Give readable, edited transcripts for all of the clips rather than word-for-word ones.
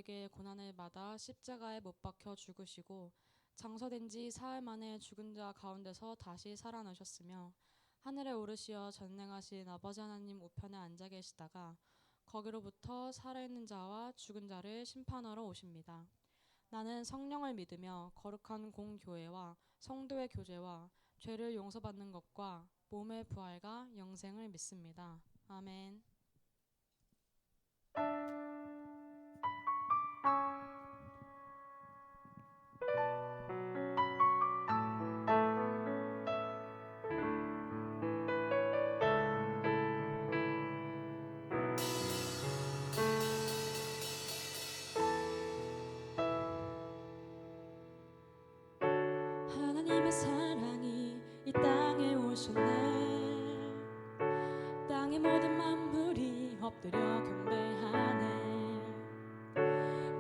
우리에게 고난을 받아 십자가에 못 박혀 죽으시고 장사된 지 사흘 만에 죽은 자 가운데서 다시 살아나셨으며 하늘에 오르시어 전능하신 아버지 하나님 우편에 앉아 계시다가 거기로부터 살아있는 자와 죽은 자를 심판하러 오십니다. 나는 성령을 믿으며 거룩한 공교회와 성도의 교제와 죄를 용서받는 것과 몸의 부활과 영생을 믿습니다. 아멘. 하나님의 사랑이 이 땅에 오셨네. 땅의 모든 만물이 엎드려 경배하네.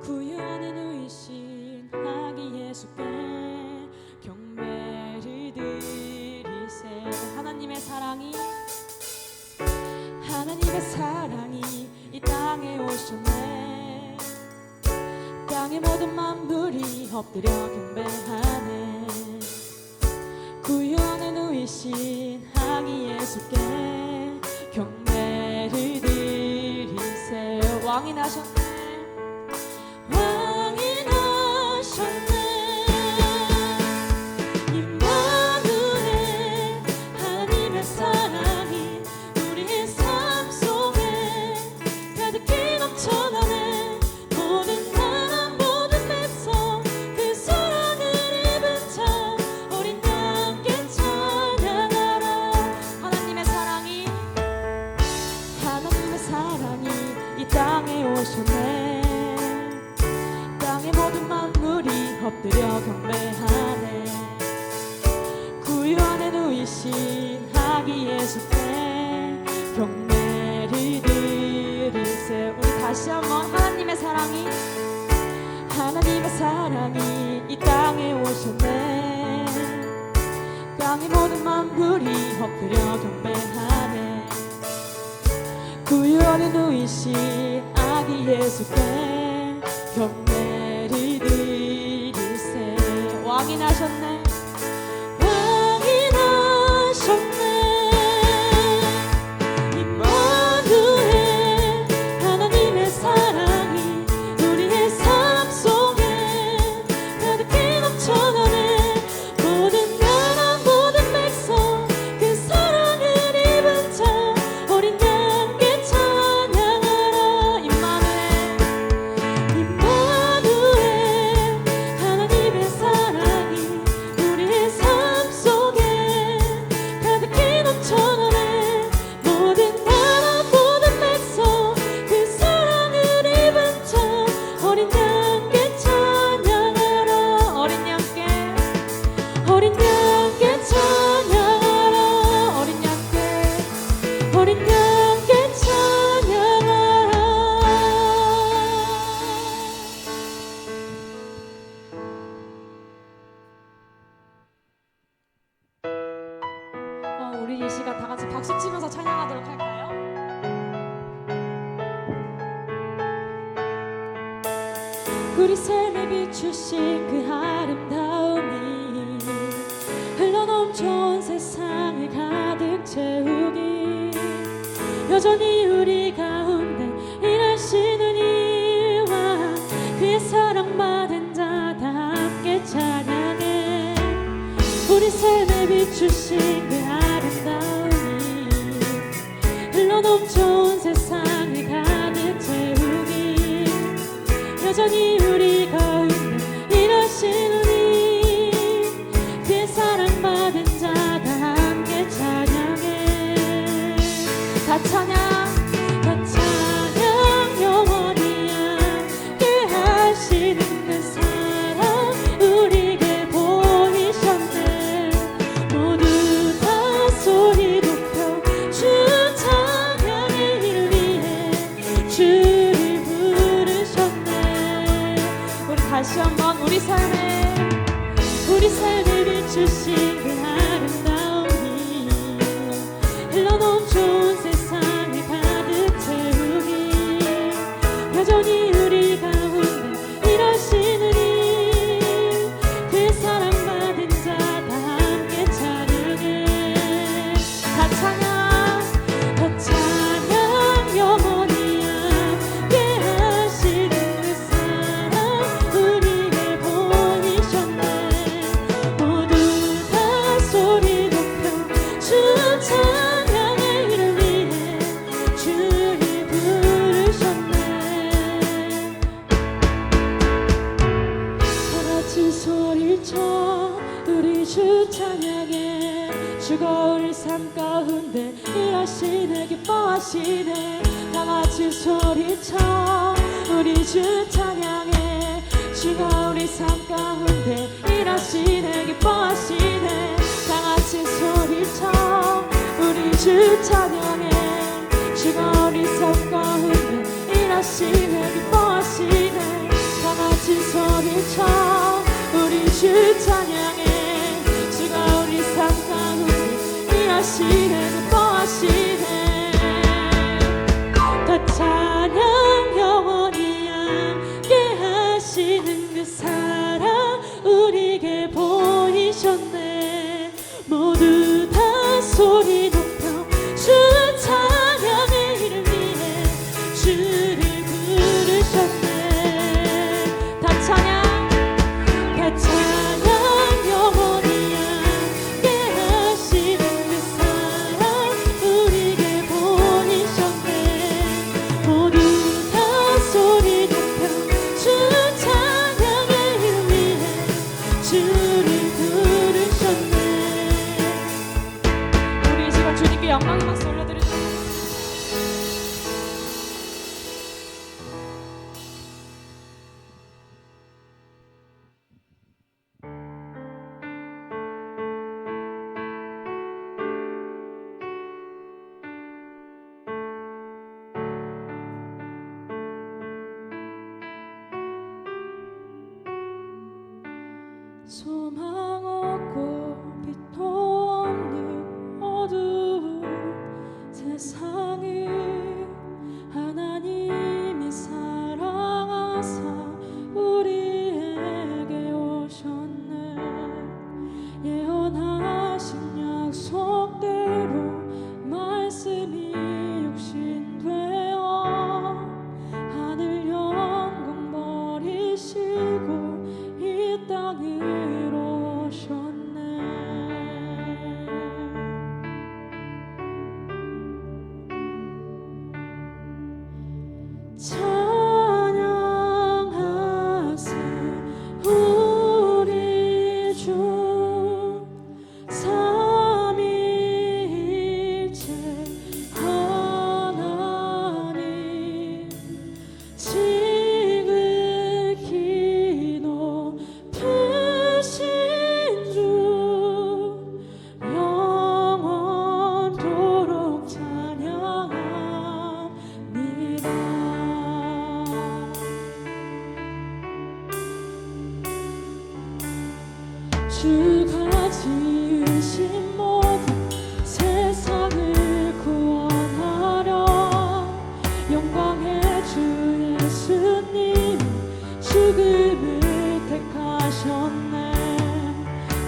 구유하는 의신 아기 예수께 경배를 드리세. 하나님의 사랑이 이 땅에 오셨네. 땅의 모든 만물이 엎드려 경배하네. 구유하는 의신 아기 예수께 경배를 드리세. 왕이 나셨네. 왕이 나셨네. 임마누엘 하나님의 사랑이 우리의 삶 속에 가득히 넘쳐나네. 모든 나라 모든 백성 그 사랑을 입은 자 어린 양께 찬양하라. 하나님의 사랑이 이 땅에 오셨네. 땅의 모든 만물이 엎드려 경배하네. 구유하는 의신 아기 예수께 경배를 드리세. 우리 다시 한번 하나님의 사랑이 이 땅에 오셨네. 땅의 모든 만물이 엎드려 경배하네. 구유하는 의신 아기 예수께 경배를 드리세. 왕이 나셨네. 왕이 나셨네. 임마누엘 하나님의 사랑이 우리의 삶 속에 가득히 넘쳐나네. 모든 나라 모든 백성 그 사랑을 입은 자 어린 양께 찬양하라. 임마누엘 하나님의 사랑이 우리의 삶 속에 가득히 넘쳐나네. 모든 나라 모든 백성 그 사랑을 입은 자 어린 양께 찬양하라. 어린 양께 찬양하라. 어린 양께 찬양하라. 우리 이 시간 다 같이 박수 치면서 찬양하도록 할까요? 우리 삶에 비추신 그 아름다움이 흘러넘쳐온 세상을 가득 채우기 여전히 우리 가운데 일하시는 이와 그의 사랑받은 자 다 함께 찬양해. 우리 삶에 비추신 그 아름다움이 흘러넘쳐온 세상을 가득 채우기 여전히 우리 가운데 일하시는 이 그의 사랑받은 자 다 함께 찬양해. 다 찬양 영원히 함께 하시는 그 사랑 우리에게 보이셨네. 모두 다 소리 높여 주 찬양의 일 위해 주를 부르셨네. 우리 다시 한번 우리 삶에 비추신 그 아름다움이 흘러넘쳐온 세상을 가득 채우기 여전히 우리 가운데 주가 우리 삶 가운데 일하시네 기뻐하시네 다같이 소리쳐 우리 주 찬양해 주가 우리 삶 가운데 일하시네 기뻐하시네 다같이 소리쳐 우리 주 찬양해 주가 우리 삶 가운데 일하시네 기뻐하시네 다같이 소리쳐 우리 주 찬양해 주가 우리 삶 가운데 일하시네 기뻐하시네 다 찬양 영원히 함께 하시는 그 사랑 우리에게 보이셨네 모두 다 소리 높여 주 찬양의 이름 위해 주를 부르셨네 다 찬양 영원히 함께 하시는 그 사랑 우리에게 보이셨네 모두 다 소리 높여 주 찬양의 이름 위해 주를 부르셨네 우리 이 시간 주님께 영광의 박수 올려드리죠. 소망 없고 빛도 없는 어두운 세상을 하나님이 사랑하사 우리에게 오셨네 예언하신 약속대로 말씀이 육신되어 하늘 영광 버리시고 이 땅으로 오셨네 찬양하세 우리 주 삼위일체 하나님 지극히 높으신 주 영원토록 찬양합니다 주가 지으신 모든 세상을 구원하려 영광의 주 예수님 죽음을 택하셨네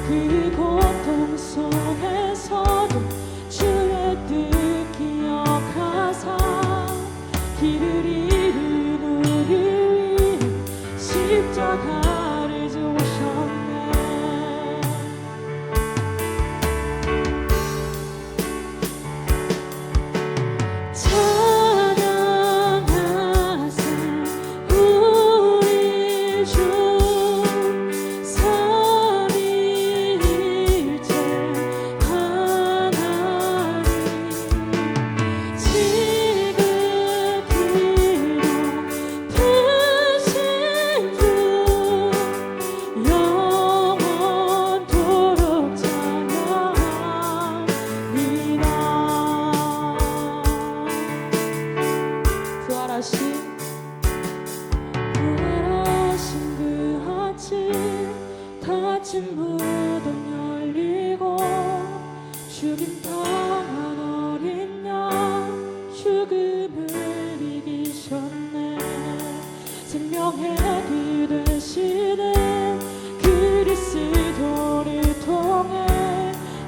그 고통 속에서도 주의 뜻 기억하사 길을 잃은 우리를 위해 십자가를 지우셨네 찬양하세 우리 주 삼위일체 하나님 지극히 높으신 주 영원토록 찬양합니다 부활하신 그 아침 닫힌 무덤 열리고 죽임 당한 어린 양 죽음을 이기셨네 생명의 길 되시는 그리스도를 통해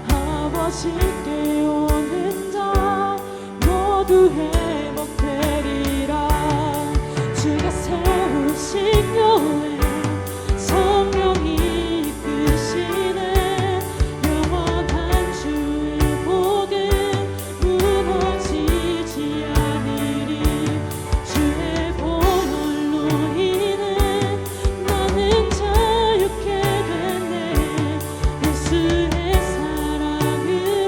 아버지께 오는 자 모두 회복되리라 주가 세우신 교회 성령이 이끄시는 영원한 주의 복은 무너지지 않으리 주의 보혈로 인해 나는 자유케 됐네 예수의 사랑으로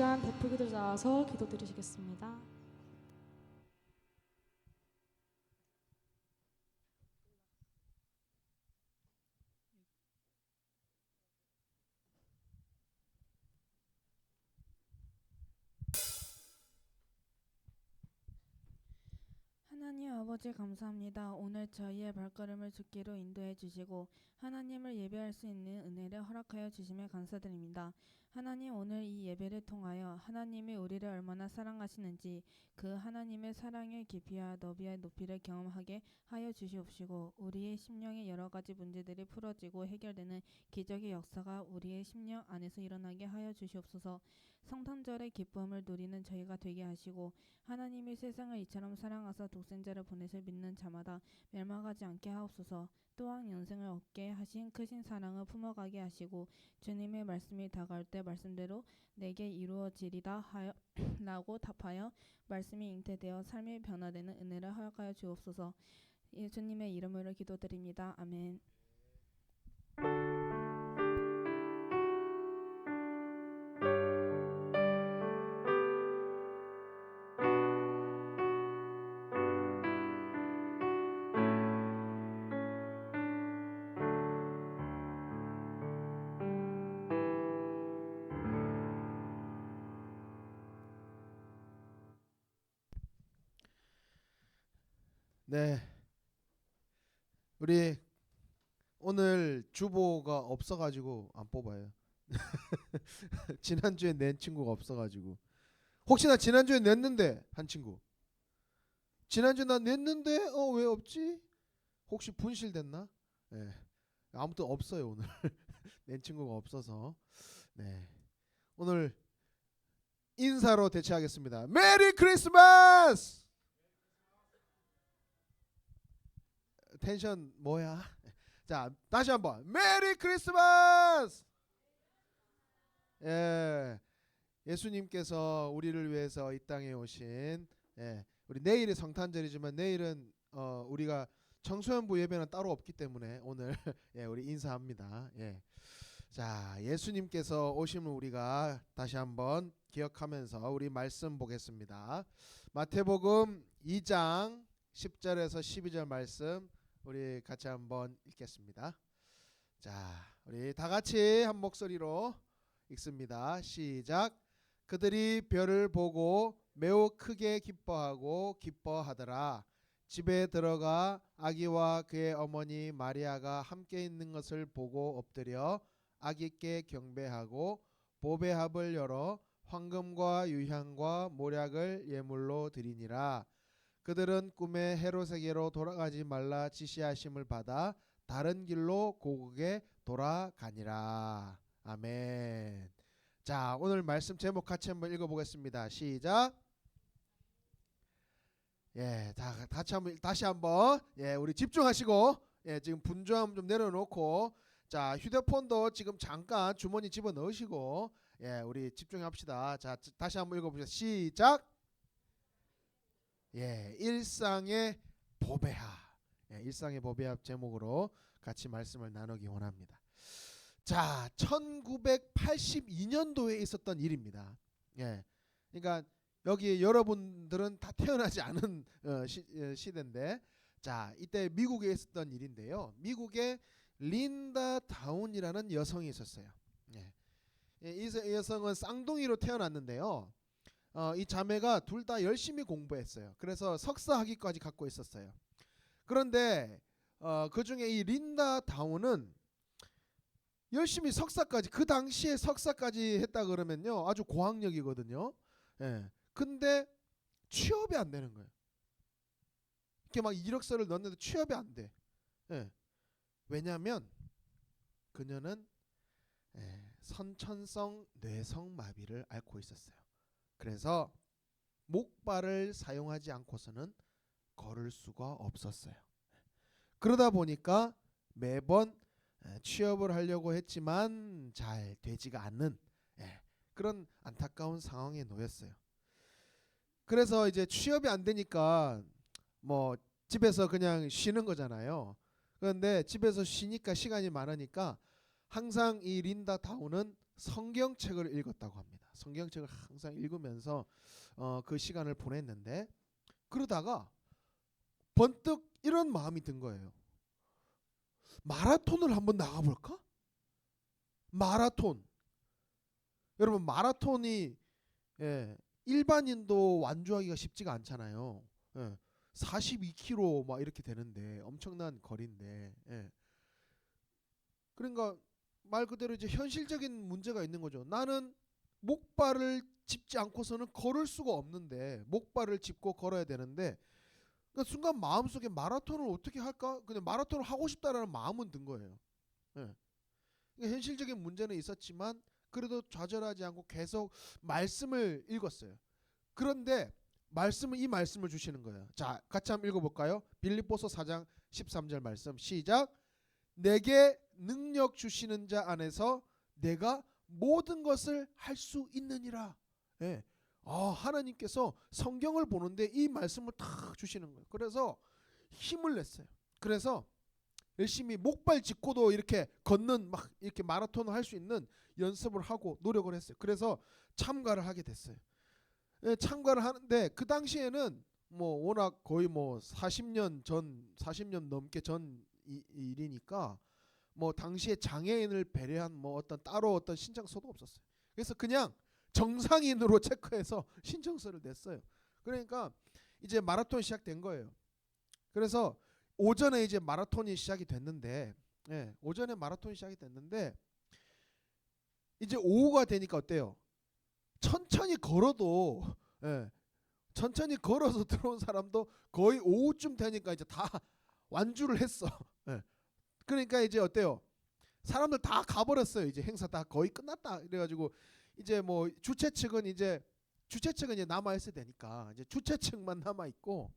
시간 대표 기도자 나와서 기도드리시겠습니다. 하나님 아버지 감사합니다. 오늘 저희의 발걸음을 주께로 인도해 주시고 하나님을 예배할 수 있는 은혜를 허락하여 주심에 감사드립니다. 하나님, 오늘 이 예배를 통하여 하나님이 우리를 얼마나 사랑하시는지 그 하나님의 사랑의 깊이와 너비와 높이를 경험하게 하여 주시옵시고 우리의 심령의 여러 가지 문제들이 풀어지고 해결되는 기적의 역사가 우리의 심령 안에서 일어나게 하여 주시옵소서. 성탄절의 기쁨을 누리는 저희가 되게 하시고 하나님이 세상을 이처럼 사랑하사 독생자를 보내실 믿는 자마다 멸망하지 않게 하옵소서. 또한 영생을 얻게 하신 크신 사랑을 품어가게 하시고 주님의 말씀이 다가올 때 말씀대로 내게 이루어지리다 하여 라고 답하여 말씀이 잉태되어 삶이 변화되는 은혜를 허락하여 주옵소서. 예수님의 이름으로 기도드립니다. 아멘. 네, 우리 오늘 주보가 없어가지고 안 뽑아요. 지난주에 낸 친구가 없어가지고. 혹시나 지난주에 냈는데 한 친구, 지난주에 나 냈는데 왜 없지? 혹시 분실됐나? 네, 아무튼 없어요 오늘. 낸 친구가 없어서. 네, 오늘 인사로 대체하겠습니다. 메리 크리스마스! 텐션 뭐야? 자, 다시 한번 메리 크리스마스! 예, 예수님께서 우리를 위해서 이 땅에 오신, 우리 내일이 성탄절이지만 내일은 우리가 청소년부 예배는 따로 없기 때문에 오늘 우리 인사합니다. 자, 예수님께서 오심을 우리가 다시 한번 기억하면서 우리 말씀 보겠습니다. 마태복음 2장 10절에서 12절 말씀 우리 같이 한번 읽겠습니다. 자, 우리 다 같이 한 목소리로 읽습니다. 시작. 그들이 별을 보고 매우 크게 기뻐하더라. 집에 들어가 아기와 그의 어머니 마리아가 함께 있는 것을 보고 엎드려 아기께 경배하고 보배합을 열어 황금과 유향과 모략을 예물로 드리니라. 그들은 꿈에 헤롯에게로 돌아가지 말라 지시하심을 받아 다른 길로 고국에 돌아가니라. 아멘. 자, 오늘 말씀 제목 같이 한번 읽어보겠습니다. 시작. 다시 한번 우리 집중하시고 지금 분주함 좀 내려놓고 자, 휴대폰도 지금 잠깐 주머니 집어 넣으시고 우리 집중합시다. 자, 다시 한번 읽어보시죠. 시작. 일상의 보배합. 일상의 보배합 제목으로 같이 말씀을 나누기 원합니다. 자, 1982년도에 있었던 일입니다. 그러니까 여기 여러분들은 다 태어나지 않은 시대인데, 자, 이때 미국에 있었던 일인데요. 미국에 린다 다운이라는 여성이 있었어요. 이 여성은 쌍둥이로 태어났는데요. 이 자매가 둘 다 열심히 공부했어요. 그래서 석사 학위까지 갖고 있었어요. 그런데 그 중에 이 린다 다운은 열심히 석사까지, 그 당시에 석사까지 했다 그러면요 아주 고학력이거든요. 근데 취업이 안 되는 거예요. 이렇게 막 이력서를 넣었는데 취업이 안 돼. 왜냐하면 그녀는 선천성 뇌성마비를 앓고 있었어요. 그래서 목발을 사용하지 않고서는 걸을 수가 없었어요. 그러다 보니까 매번 취업을 하려고 했지만 잘 되지가 않는 그런 안타까운 상황에 놓였어요. 그래서 이제 취업이 안 되니까 뭐 집에서 그냥 쉬는 거잖아요. 그런데 집에서 쉬니까 시간이 많으니까 항상 이 린다 다운은 성경책을 읽었다고 합니다. 성경책을 항상 읽으면서 그 시간을 보냈는데 그러다가 번뜩 이런 마음이 든 거예요. 마라톤을 한번 나가볼까? 마라톤. 여러분 마라톤이 일반인도 완주하기가 쉽지가 않잖아요. 42km 막 이렇게 되는데 엄청난 거리인데 그러니까 말 그대로 이제 현실적인 문제가 있는 거죠. 나는 목발을 짚지 않고서는 걸을 수가 없는데 목발을 짚고 걸어야 되는데 그러니까 순간 마음속에 마라톤을 어떻게 할까? 그냥 마라톤을 하고 싶다라는 마음은 든 거예요. 그러니까 현실적인 문제는 있었지만 그래도 좌절하지 않고 계속 말씀을 읽었어요. 그런데 이 말씀을 주시는 거예요. 자, 같이 한번 읽어볼까요? 빌립보서 4장 13절 말씀 시작. 내게 능력 주시는 자 안에서 내가 모든 것을 할 수 있느니라. 하나님께서 성경을 보는데 이 말씀을 탁 주시는 거예요. 그래서 힘을 냈어요. 그래서 열심히 목발 짚고도 이렇게 걷는 막 이렇게 마라톤을 할 수 있는 연습을 하고 노력을 했어요. 그래서 참가를 하게 됐어요. 참가를 하는데 그 당시에는 뭐 워낙 거의 뭐 40년 넘게 전 일이니까 뭐 당시에 장애인을 배려한 뭐 어떤 따로 어떤 신청서도 없었어요. 그래서 그냥 정상인으로 체크해서 신청서를 냈어요. 그러니까 이제 마라톤 시작된 거예요. 그래서 오전에 이제 마라톤이 시작이 됐는데 오전에 마라톤이 시작이 됐는데 이제 오후가 되니까 어때요? 천천히 걸어도 천천히 걸어서 들어온 사람도 거의 오후쯤 되니까 이제 다 완주를 했어. 그러니까 이제 어때요? 사람들 다 가버렸어요. 이제 행사 다 거의 끝났다. 그래가지고 이제 뭐 주최 측은 이제 남아 있어야 되니까 이제 주최 측만 남아 있고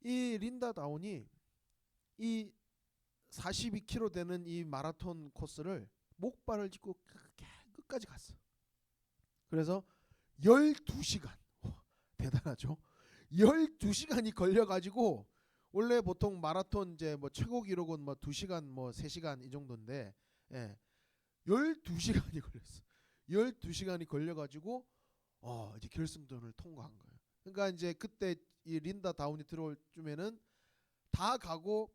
이 린다 다운이 이 42km 되는 이 마라톤 코스를 목발을 짚고 끝까지 갔어. 그래서 12시간 대단하죠. 12시간이 걸려가지고 원래 보통 마라톤 이제 뭐 최고 기록은 뭐 2시간 뭐 3시간 이 정도인데 12시간이 걸렸어. 12시간이 걸려가지고 이제 결승전을 통과한 거예요. 그러니까 이제 그때 이 린다 다운이 들어올 쯤에는 다 가고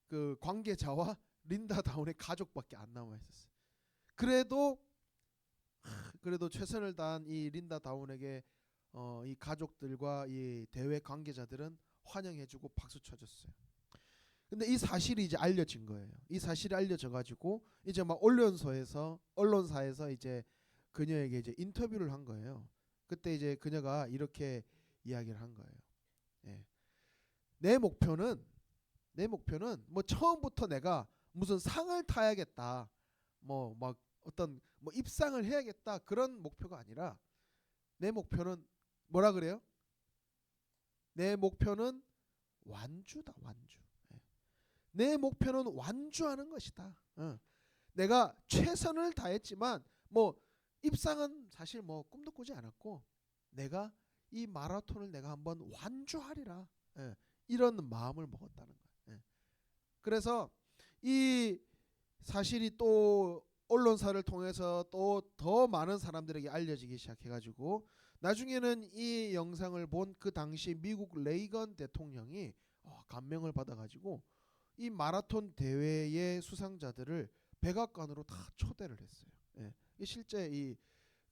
그 관계자와 린다 다운의 가족밖에 안 남아 있었어요. 그래도 최선을 다한 이 린다 다운에게 이 가족들과 이 대회 관계자들은 환영해주고 박수 쳐줬어요. 근데 이 사실이 이제 알려진 거예요. 이 사실이 알려져 가지고 이제 막 언론사에서 이제 그녀에게 이제 인터뷰를 한 거예요. 그때 이제 그녀가 이렇게 이야기를 한 거예요. 내 목표는 뭐 처음부터 내가 무슨 상을 타야겠다, 뭐 막 어떤 뭐 입상을 해야겠다 그런 목표가 아니라 내 목표는 뭐라 그래요? 내 목표는 완주다, 완주. 내 목표는 완주하는 것이다. 내가 최선을 다했지만 뭐 입상은 사실 뭐 꿈도 꾸지 않았고 내가 이 마라톤을 내가 한번 완주하리라. 이런 마음을 먹었다는 거예요. 그래서 이 사실이 또 언론사를 통해서 또 더 많은 사람들에게 알려지기 시작해가지고 나중에는 이 영상을 본 그 당시 미국 레이건 대통령이 감명을 받아가지고 이 마라톤 대회의 수상자들을 백악관으로 다 초대를 했어요. 실제 이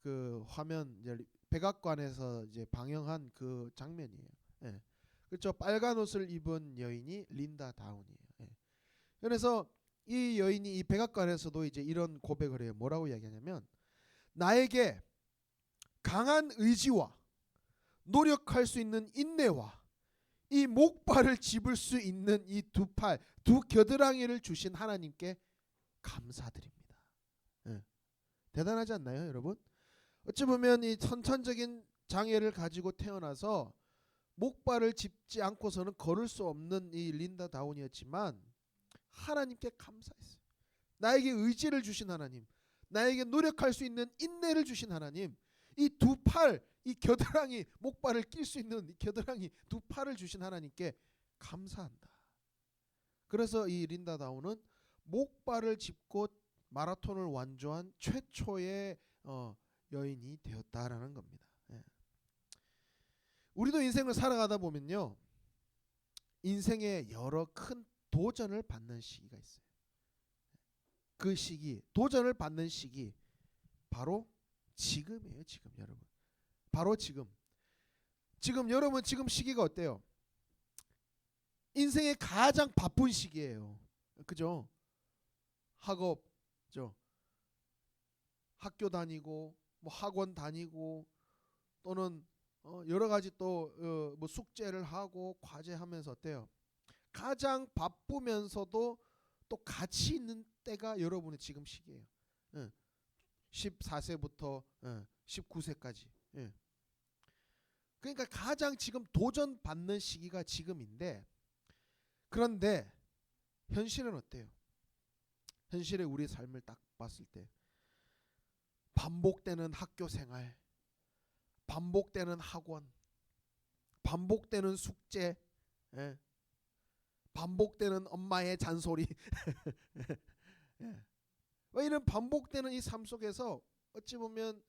그 화면 이제 백악관에서 이제 방영한 그 장면이에요. 그렇죠. 빨간 옷을 입은 여인이 린다 다운이에요. 그래서 이 여인이 이 백악관에서도 이제 이런 고백을 해요. 뭐라고 이야기하냐면 나에게 강한 의지와 노력할 수 있는 인내와 이 목발을 짚을 수 있는 이 두 겨드랑이를 주신 하나님께 감사드립니다. 대단하지 않나요, 여러분? 어찌 보면 이 선천적인 장애를 가지고 태어나서 목발을 짚지 않고서는 걸을 수 없는 이 린다 다운이었지만 하나님께 감사했어요. 나에게 의지를 주신 하나님, 나에게 노력할 수 있는 인내를 주신 하나님, 이 두 팔, 이 겨드랑이, 목발을 낄 수 있는 이 겨드랑이 두 팔을 주신 하나님께 감사한다. 그래서 이 린다 다운은 목발을 짚고 마라톤을 완주한 최초의 여인이 되었다라는 겁니다. 예. 우리도 인생을 살아가다 보면요, 인생에 여러 큰 도전을 받는 시기가 있어요. 그 시기, 도전을 받는 시기 바로 지금이에요. 지금 여러분, 바로 지금. 지금 여러분 지금 시기가 어때요? 인생의 가장 바쁜 시기예요. 그죠? 학업죠. 학교 다니고 뭐 학원 다니고 또는 여러 가지 또 뭐 숙제를 하고 과제하면서 어때요? 가장 바쁘면서도 또 가치 있는 때가 여러분의 지금 시기예요. 14세부터 19세까지. 그러니까 가장 지금 도전받는 시기가 지금인데, 그런데 현실은 어때요? 현실의 우리 삶을 딱 봤을 때 반복되는 학교 생활, 반복되는 학원, 반복되는 숙제, 반복되는 엄마의 잔소리 이런 반복되는 이 삶 속에서 어찌 보면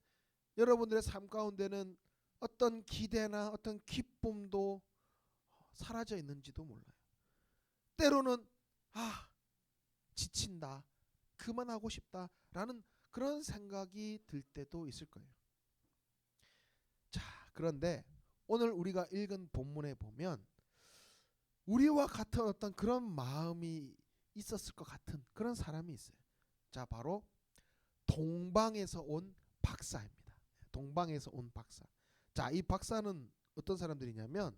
여러분들의 삶 가운데는 어떤 기대나 어떤 기쁨도 사라져 있는지도 몰라요. 때로는 지친다, 그만하고 싶다라는 그런 생각이 들 때도 있을 거예요. 자, 그런데 오늘 우리가 읽은 본문에 보면 우리와 같은 어떤 그런 마음이 있었을 것 같은 그런 사람이 있어요. 자, 바로 동방에서 온 박사입니다. 동방에서 온 박사. 자, 이 박사는 어떤 사람들이냐면,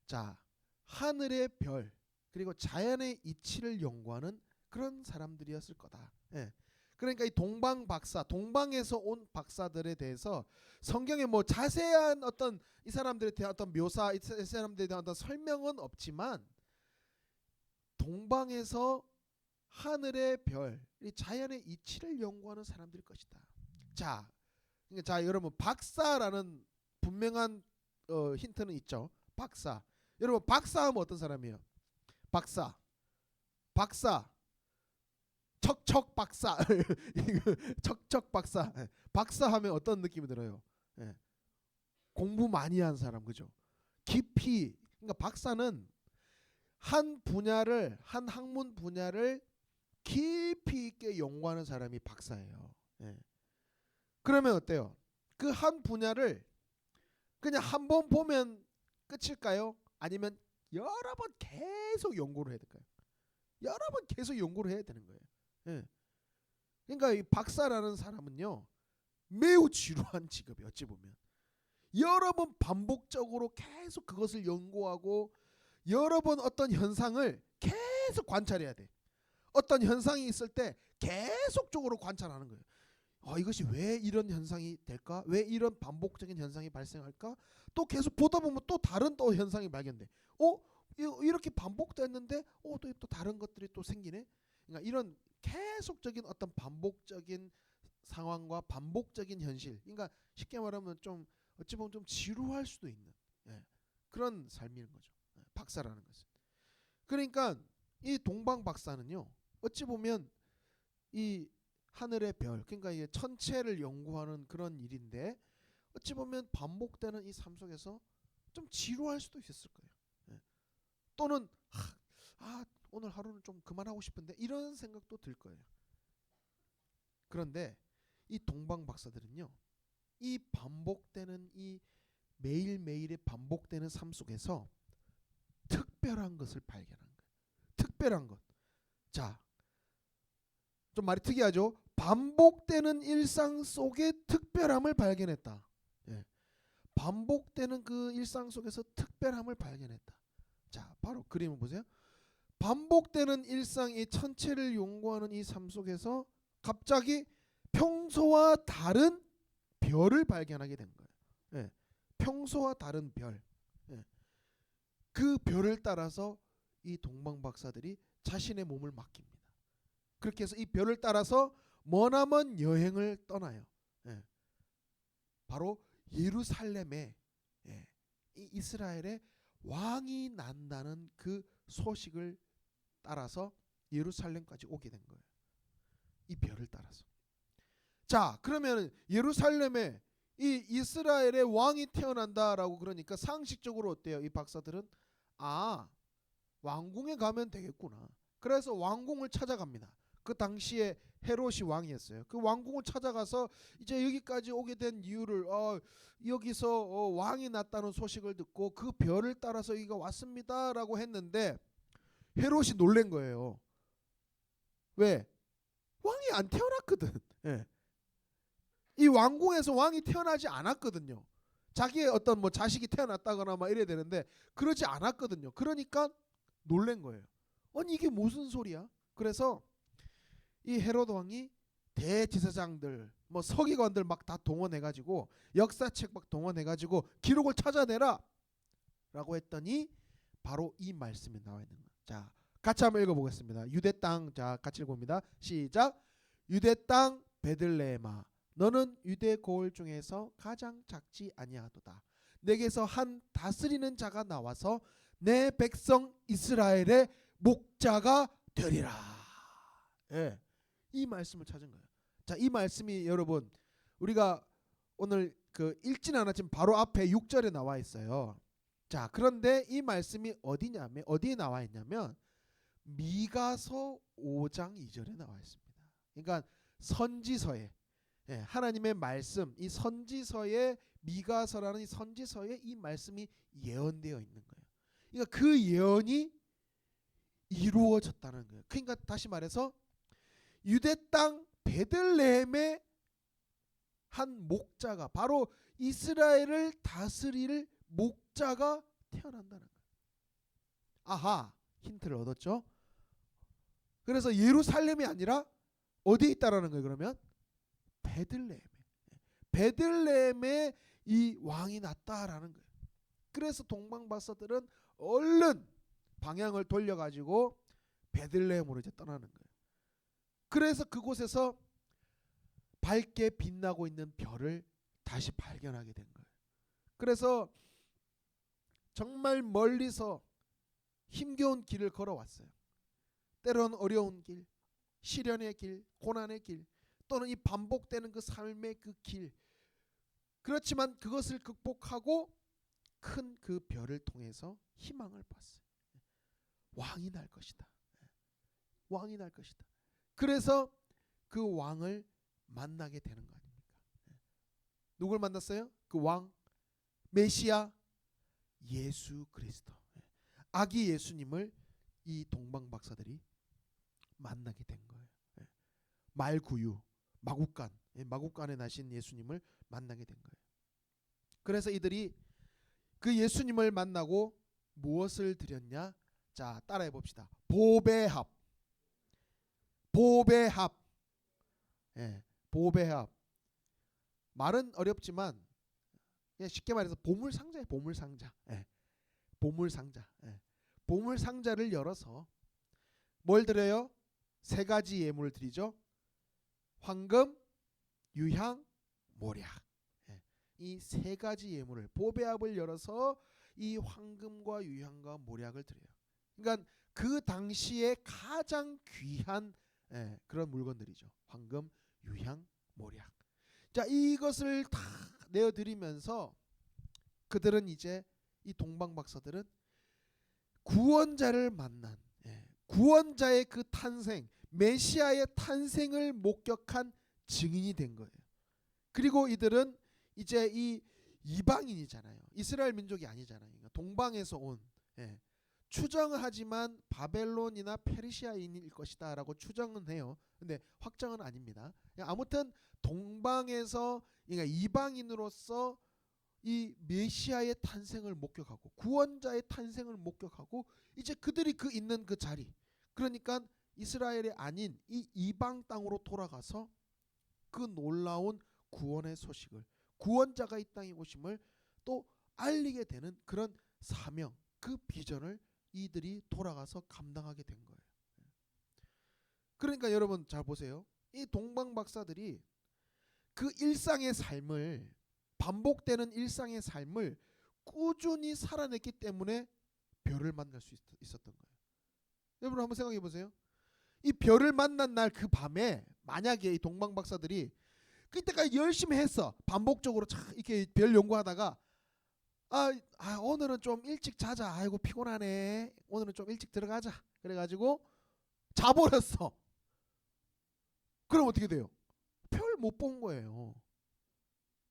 자, 하늘의 별 그리고 자연의 이치를 연구하는 그런 사람들이었을 거다. 그러니까 이 동방 박사, 동방에서 온 박사들에 대해서 성경에 뭐 자세한 어떤 이 사람들에 대한 어떤 묘사, 이 사람들에 대한 어떤 설명은 없지만 동방에서 하늘의 별, 이 자연의 이치를 연구하는 사람들일 것이다. 자, 여러분 박사라는 분명한 힌트는 있죠. 박사. 여러분 박사하면 어떤 사람이에요? 박사. 척척 박사. 척척 박사. 박사하면 어떤 느낌이 들어요? 공부 많이 한 사람, 그죠? 깊이. 그러니까 박사는 한 학문 분야를 깊이 있게 연구하는 사람이 박사예요. 그러면 어때요? 그 한 분야를 그냥 한 번 보면 끝일까요? 아니면 여러 번 계속 연구를 해야 될까요? 여러 번 계속 연구를 해야 되는 거예요. 그러니까 이 박사라는 사람은요, 매우 지루한 직업이 어찌 보면 여러 번 반복적으로 계속 그것을 연구하고 여러 번 어떤 현상을 계속 관찰해야 돼. 어떤 현상이 있을 때 계속적으로 관찰하는 거예요. 이것이 왜 이런 현상이 될까? 왜 이런 반복적인 현상이 발생할까? 또 계속 보다 보면 또 다른 또 현상이 발견돼. 이렇게 반복됐는데 또 다른 것들이 또 생기네. 그러니까 이런 계속적인 어떤 반복적인 상황과 반복적인 현실. 그러니까 쉽게 말하면 좀 어찌 보면 좀 지루할 수도 있는 그런 삶인 거죠. 박사라는 것은. 그러니까 이 동방 박사는요, 어찌 보면 이 하늘의 별, 그러니까 이 천체를 연구하는 그런 일인데 어찌 보면 반복되는 이 삶 속에서 좀 지루할 수도 있었을 거예요. 또는 오늘 하루는 좀 그만하고 싶은데 이런 생각도 들 거예요. 그런데 이 동방 박사들은요, 이 반복되는 이 매일매일의 반복되는 삶 속에서 특별한 것을 발견한 거예요. 특별한 것. 자, 좀 말이 특이하죠. 반복되는 일상 속에 특별함을 발견했다. 반복되는 그 일상 속에서 특별함을 발견했다. 자, 바로 그림을 보세요. 반복되는 일상의 천체를 연구하는 이 삶 속에서 갑자기 평소와 다른 별을 발견하게 된 거예요. 평소와 다른 별. 그 별을 따라서 이 동방 박사들이 자신의 몸을 맡깁니다. 그렇게 해서 이 별을 따라서 머나먼 여행을 떠나요. 바로 예루살렘에 이 이스라엘의 왕이 난다는 그 소식을 따라서 예루살렘까지 오게 된 거예요. 이 별을 따라서. 자, 그러면 예루살렘에 이 이스라엘의 왕이 태어난다라고 그러니까 상식적으로 어때요? 이 박사들은 아, 왕궁에 가면 되겠구나. 그래서 왕궁을 찾아갑니다. 그 당시에 헤롯이 왕이었어요. 그 왕궁을 찾아가서 이제 여기까지 오게 된 이유를 여기서 왕이 났다는 소식을 듣고 그 별을 따라서 여기가 왔습니다라고 했는데 헤롯이 놀란 거예요. 왜? 왕이 안 태어났거든. 예. 이 왕궁에서 왕이 태어나지 않았거든요. 자기의 어떤 뭐 자식이 태어났다거나 막 이래야 되는데 그러지 않았거든요. 그러니까 놀란 거예요. 아니 이게 무슨 소리야? 그래서 이 헤롯 왕이 대제사장들 뭐 서기관들 막 다 동원해가지고 역사책 막 동원해가지고 기록을 찾아내라 라고 했더니 바로 이 말씀이 나와 있는 거예요. 자, 같이 한번 읽어보겠습니다. 유대 땅, 자 같이 읽어봅니다. 시작. 유대 땅 베들레헴아, 너는 유대 고을 중에서 가장 작지 아니하도다. 내게서 한 다스리는 자가 나와서 내 백성 이스라엘의 목자가 되리라. 예, 이 말씀을 찾은 거예요. 자, 이 말씀이 여러분 우리가 오늘 그 읽지는 않았지만 바로 앞에 6절에 나와 있어요. 자, 그런데 이 말씀이 어디에 나와 있냐면 미가서 5장 2절에 나와 있습니다. 그러니까 선지서에 하나님의 말씀, 이 선지서에 미가서라는 이 선지서에 이 말씀이 예언되어 있는 거예요. 그러니까 그 예언이 이루어졌다는 거예요. 그러니까 다시 말해서 유대 땅 베들레헴의 한 목자가 바로 이스라엘을 다스릴 목자가 태어난다는 거예요. 아하, 힌트를 얻었죠. 그래서 예루살렘이 아니라 어디에 있다라는 거예요. 그러면 베들레헴에 이 왕이 났다라는 거예요. 그래서 동방박사들은 얼른 방향을 돌려가지고 베들레헴으로 이제 떠나는 거예요. 그래서 그곳에서 밝게 빛나고 있는 별을 다시 발견하게 된 거예요. 그래서 정말 멀리서 힘겨운 길을 걸어왔어요. 때론 어려운 길, 시련의 길, 고난의 길, 또는 이 반복되는 그 삶의 그 길. 그렇지만 그것을 극복하고 큰 그 별을 통해서 희망을 봤어요. 왕이 날 것이다. 왕이 날 것이다. 그래서 그 왕을 만나게 되는 거 아닙니까? 누굴 만났어요? 그 왕, 메시아, 예수 그리스도, 아기 예수님을 이 동방박사들이 만나게 된 거예요. 말구유, 마국간에 나신 예수님을 만나게 된 거예요. 그래서 이들이 그 예수님을 만나고 무엇을 드렸냐? 자, 따라해 봅시다. 보배합. 보배합. 말은 어렵지만 쉽게 말해서 보물상자예요. 보물상자. 보물상자를 열어서 뭘 드려요? 세 가지 예물을 드리죠. 황금, 유향, 모략. 이 세 가지 예물을, 보배합을 열어서 이 황금과 유향과 모략을 드려요. 그러니까 그 당시에 가장 귀한 그런 물건들이죠. 황금, 유향, 모략. 자, 이것을 다 내어드리면서 그들은 이제 이 동방박사들은 구원자를 만난, 구원자의 그 탄생, 메시아의 탄생을 목격한 증인이 된 거예요. 그리고 이들은 이제 이 이방인이잖아요. 이스라엘 민족이 아니잖아요. 그러니까 동방에서 온, 추정하지만 바벨론이나 페르시아인일 것이다라고 추정은 해요. 근데 확정은 아닙니다. 아무튼 동방에서, 그러니까 이방인으로서 이 메시아의 탄생을 목격하고 구원자의 탄생을 목격하고 이제 그들이 그 있는 그 자리, 그러니까 이스라엘이 아닌 이 이방 땅으로 돌아가서 그 놀라운 구원의 소식을, 구원자가 이 땅에 오심을 또 알리게 되는 그런 사명, 그 비전을 이들이 돌아가서 감당하게 된 거예요. 그러니까 여러분 잘 보세요. 이 동방박사들이 그 일상의 삶을, 반복되는 일상의 삶을 꾸준히 살아냈기 때문에 별을 만날 수 있었던 거예요. 여러분 한번 생각해 보세요. 이 별을 만난 날 그 밤에 만약에 이 동방박사들이 그때까지 열심히 했어. 반복적으로 이렇게 별 연구하다가 오늘은 좀 일찍 자자. 아이고 피곤하네. 오늘은 좀 일찍 들어가자. 그래가지고 자버렸어. 그럼 어떻게 돼요? 별 못 본 거예요.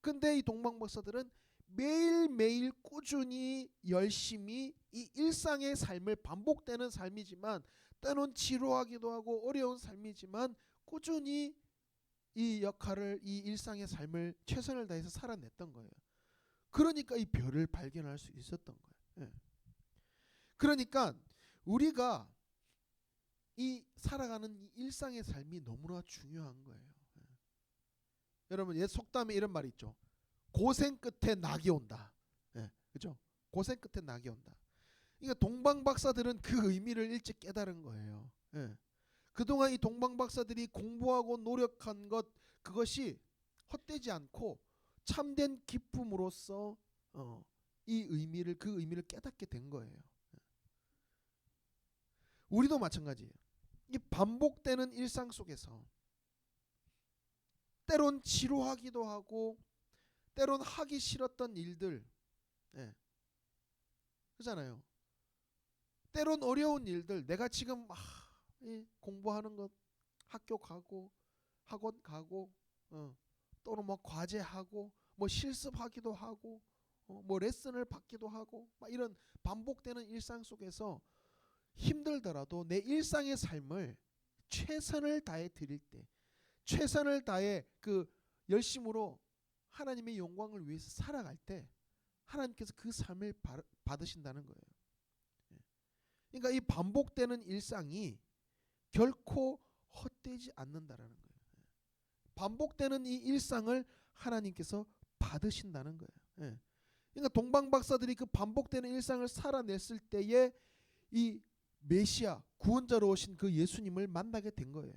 근데 이 동방박사들은 매일매일 꾸준히 열심히 이 일상의 삶을, 반복되는 삶이지만 때론 지루하기도 하고 어려운 삶이지만 꾸준히 이 역할을, 이 일상의 삶을 최선을 다해서 살아냈던 거예요. 그러니까 이 별을 발견할 수 있었던 거예요. 예. 그러니까 우리가 이 살아가는 이 일상의 삶이 너무나 중요한 거예요. 예. 여러분, 옛 속담에 이런 말이 있죠. 고생 끝에 낙이 온다. 예, 그죠? 고생 끝에 낙이 온다. 그러니까 동방박사들은 그 의미를 일찍 깨달은 거예요. 예. 그동안 이 동방박사들이 공부하고 노력한 것, 그것이 헛되지 않고 참된 기쁨으로써 그 의미를 깨닫게 된 거예요. 우리도 마찬가지예요. 이 반복되는 일상 속에서 때론 지루하기도 하고 때론 하기 싫었던 일들, 그렇잖아요. 때론 어려운 일들, 내가 지금 공부하는 것, 학교 가고 학원 가고 또는 뭐 과제하고 뭐 실습하기도 하고 뭐 레슨을 받기도 하고 막 이런 반복되는 일상 속에서 힘들더라도 내 일상의 삶을 최선을 다해 드릴 때, 최선을 다해 그 열심으로 하나님의 영광을 위해서 살아갈 때 하나님께서 그 삶을 받으신다는 거예요. 그러니까 이 반복되는 일상이 결코 헛되지 않는다라는 거예요. 반복되는 이 일상을 하나님께서 받으신다는 거예요. 그러니까 동방박사들이 그 반복되는 일상을 살아냈을 때에 이 메시아, 구원자로 오신 그 예수님을 만나게 된 거예요.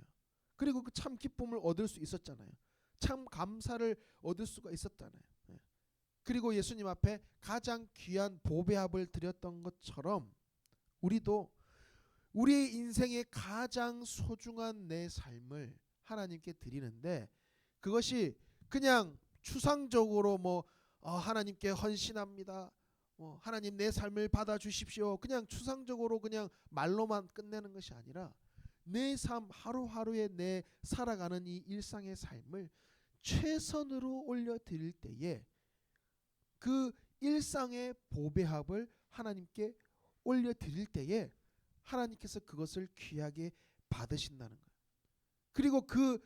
그리고 그 참 기쁨을 얻을 수 있었잖아요. 참 감사를 얻을 수가 있었잖아요. 그리고 예수님 앞에 가장 귀한 보배합을 드렸던 것처럼 우리도 우리의 인생의 가장 소중한 내 삶을 하나님께 드리는데, 그것이 그냥 추상적으로 하나님께 헌신합니다, 하나님 내 삶을 받아주십시오, 그냥 추상적으로 그냥 말로만 끝내는 것이 아니라 내 삶 하루하루의 내 살아가는 이 일상의 삶을 최선으로 올려드릴 때에 그 일상의 보배합을 하나님께 올려드릴 때에 하나님께서 그것을 귀하게 받으신다는 거예요. 그리고 그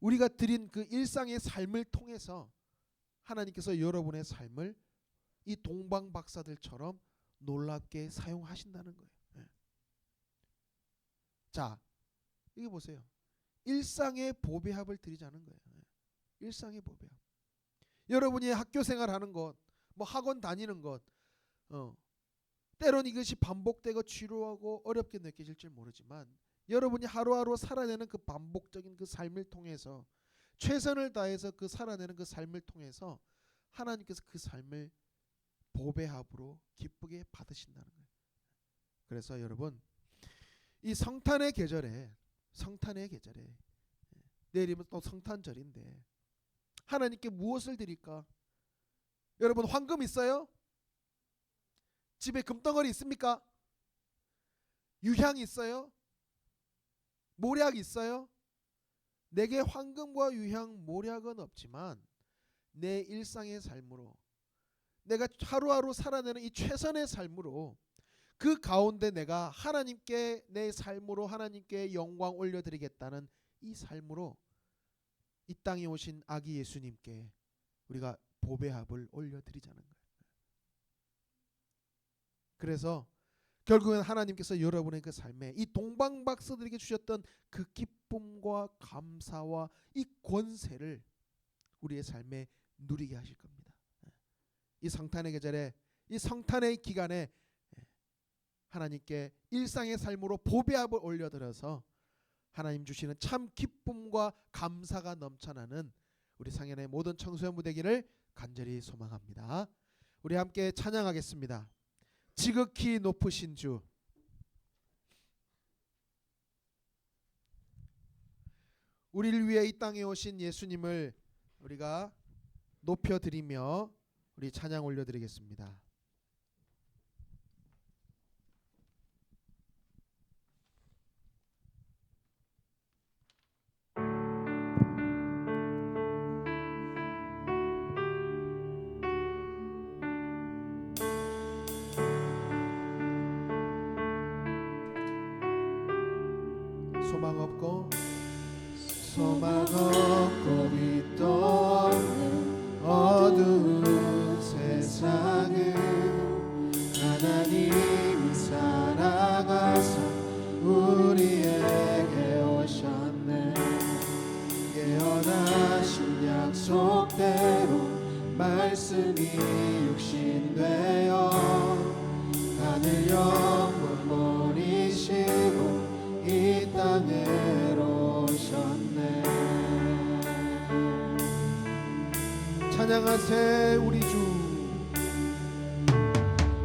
우리가 드린 그 일상의 삶을 통해서 하나님께서 여러분의 삶을 이 동방박사들처럼 놀랍게 사용하신다는 거예요. 자, 이거 보세요. 일상의 보배합을 드리자는 거예요. 일상의 보배합. 여러분이 학교 생활하는 것, 뭐 학원 다니는 것, 때론 이것이 반복되고 지루하고 어렵게 느껴질지 모르지만 여러분이 하루하루 살아내는 그 반복적인 그 삶을 통해서 최선을 다해서 그 살아내는 그 삶을 통해서 하나님께서 그 삶을 보배합으로 기쁘게 받으신다는 거예요. 그래서 여러분, 이 성탄의 계절에 내일이면 또 성탄절인데 하나님께 무엇을 드릴까? 여러분, 황금 있어요? 집에 금덩어리 있습니까? 유향 있어요? 모략 있어요? 내게 황금과 유향, 모략은 없지만 내 일상의 삶으로, 내가 하루하루 살아내는 이 최선의 삶으로, 그 가운데 내가 하나님께 내 삶으로 하나님께 영광 올려드리겠다는 이 삶으로 이 땅에 오신 아기 예수님께 우리가 보배합을 올려드리자는 거예요. 그래서 결국은 하나님께서 여러분의 그 삶에 이 동방박사들에게 주셨던 그 기쁨과 감사와 이 권세를 우리의 삶에 누리게 하실 겁니다. 이 성탄의 계절에, 이 성탄의 기간에 하나님께 일상의 삶으로 보배합을 올려드려서 하나님 주시는 참 기쁨과 감사가 넘쳐나는 우리 상현의 모든 청소년부 되기를 간절히 소망합니다. 우리 함께 찬양하겠습니다. 지극히 높으신 주, 우리를 위해 이 땅에 오신 예수님을 우리가 높여드리며 우리 찬양 올려드리겠습니다. 소망 없고 빛도 없는 어두운 세상을 하나님이 사랑하사 우리에게 오셨네. 예언하신 약속대로 말씀이 육신되어 하늘 영광 보이시고 이 땅으로 오셨네. 찬양하세 우리 주.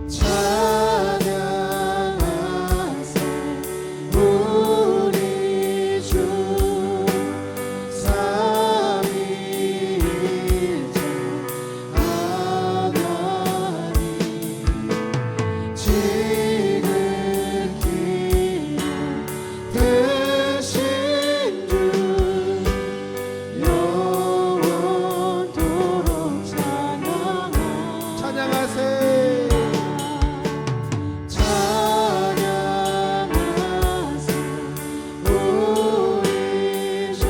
찬양하세 우리 주. 삼위일체 하나님 지극히 크신 주 영원토록 찬양하세. 찬양하세 우리 주.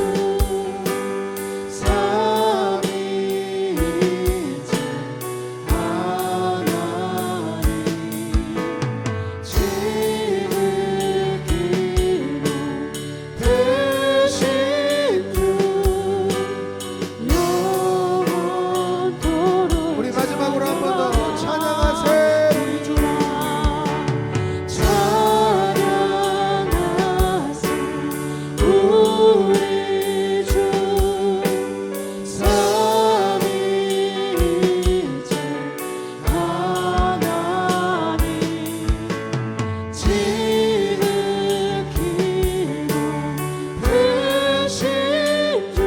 삼위일체 하나님 지극히도 크신 주 영원토록. 우리 마지막으로 한 번 더 찬양하세 우리 주. 찬양하세 우리 주. 삼위일체 하나님 지극히도 크신 주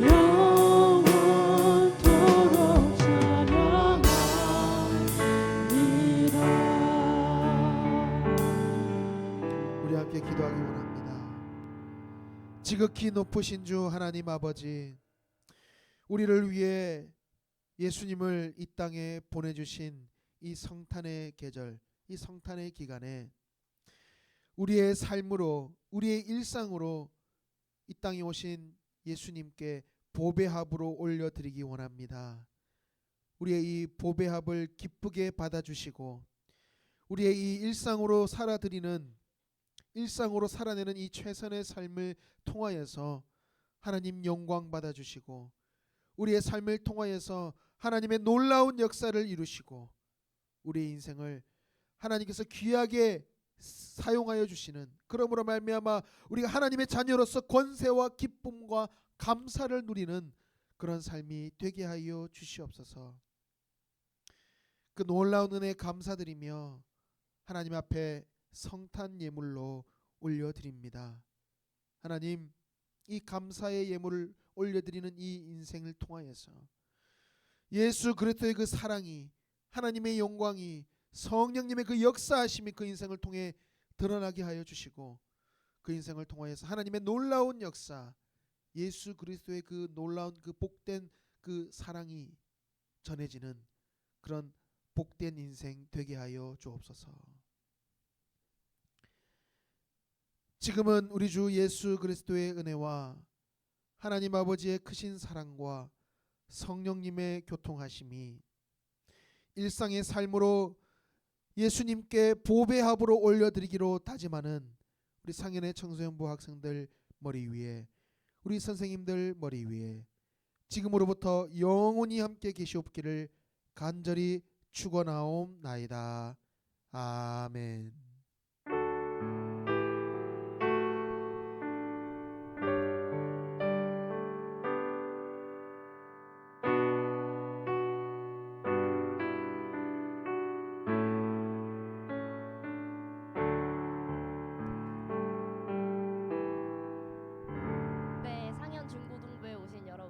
영원토록 찬양합니다. 우리 함께 기도하기 원합니다. 지극히 높으신 주 하나님 아버지, 우리를 위해 예수님을 이 땅에 보내주신 이 성탄의 계절, 이 성탄의 기간에 우리의 삶으로, 우리의 일상으로 이 땅에 오신 예수님께 보배합으로 올려드리기 원합니다. 우리의 이 보배합을 기쁘게 받아주시고 우리의 이 일상으로 살아내는 이 최선의 삶을 통하여서 하나님 영광 받아주시고 우리의 삶을 통하여서 하나님의 놀라운 역사를 이루시고 우리의 인생을 하나님께서 귀하게 사용하여 주시는, 그러므로 말미암아 우리가 하나님의 자녀로서 권세와 기쁨과 감사를 누리는 그런 삶이 되게 하여 주시옵소서. 그 놀라운 은혜에 감사드리며 하나님 앞에 성탄 예물로 올려드립니다. 하나님, 이 감사의 예물을 올려드리는 이 인생을 통하여서 예수 그리스도의 그 사랑이, 하나님의 영광이, 성령님의 그 역사하심이 그 인생을 통해 드러나게 하여 주시고 그 인생을 통하여서 하나님의 놀라운 역사, 예수 그리스도의 그 놀라운 그 복된 그 사랑이 전해지는 그런 복된 인생 되게 하여 주옵소서. 지금은 우리 주 예수 그리스도의 은혜와 하나님 아버지의 크신 사랑과 성령님의 교통하심이 일상의 삶으로 예수님께 보배합으로 올려드리기로 다짐하는 우리 상현의 청소년부 학생들 머리 위에, 우리 선생님들 머리 위에 지금으로부터 영원히 함께 계시옵기를 간절히 축원하옵나이다. 아멘. 네, 상현 중고등부에 오신 여러분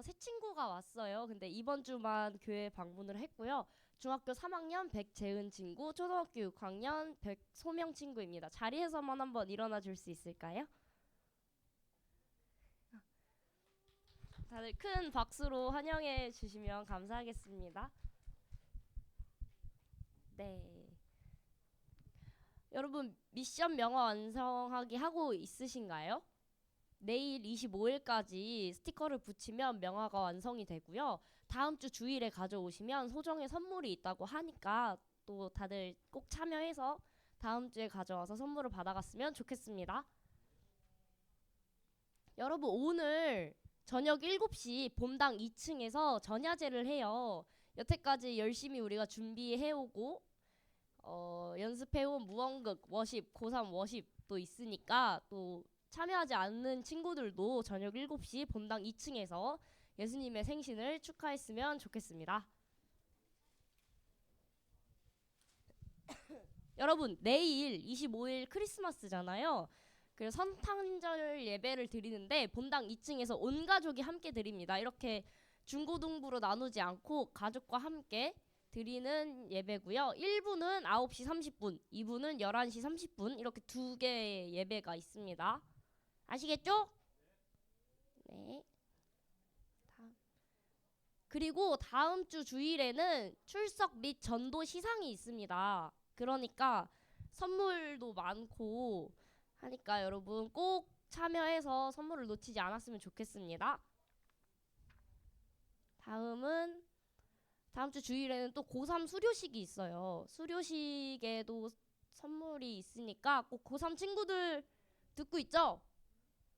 새 친구가 왔어요. 근데 이번 주만 교회 방문을 했고요. 중학교 3학년 백재은 친구, 초등학교 6학년 백소명 친구입니다. 자리에서만 한번 일어나 줄 수 있을까요? 다들 큰 박수로 환영해 주시면 감사하겠습니다. 네. 여러분 미션 명화 완성하기 하고 있으신가요? 내일 25일까지 스티커를 붙이면 명화가 완성이 되고요. 다음 주 주일에 가져오시면 소정의 선물이 있다고 하니까 또 다들 꼭 참여해서 다음 주에 가져와서 선물을 받아갔으면 좋겠습니다. 여러분 오늘 저녁 7시 본당 2층에서 전야제를 해요. 여태까지 열심히 우리가 준비해오고 연습해온 무언극, 워십, 고3 워십도 있으니까 또 참여하지 않는 친구들도 저녁 7시 본당 2층에서 예수님의 생신을 축하했으면 좋겠습니다. 여러분 내일 25일 크리스마스잖아요. 그래서 성탄절 예배를 드리는데 본당 2층에서 온 가족이 함께 드립니다. 이렇게 중고등부로 나누지 않고 가족과 함께 드리는 예배고요. 1부는 9시 30분, 2부는 11시 30분 이렇게 두 개의 예배가 있습니다. 아시겠죠? 네. 그리고 다음 주 주일에는 출석 및 전도 시상이 있습니다. 그러니까 선물도 많고 하니까 여러분 꼭 참여해서 선물을 놓치지 않았으면 좋겠습니다. 다음 주 주일에는 또 고3 수료식이 있어요. 수료식에도 선물이 있으니까 꼭 고3 친구들 듣고 있죠?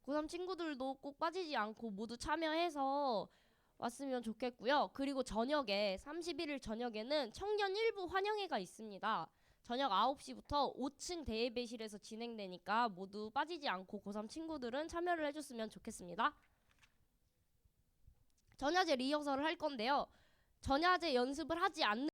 고3 친구들도 꼭 빠지지 않고 모두 참여해서 왔으면 좋겠고요. 그리고 저녁에 31일 저녁에는 청년 일부 환영회가 있습니다. 저녁 9시부터 5층 대예배실에서 진행되니까 모두 빠지지 않고 고3 친구들은 참여를 해줬으면 좋겠습니다. 전야제 리허설을 할 건데요. 전야제 연습을 하지 않는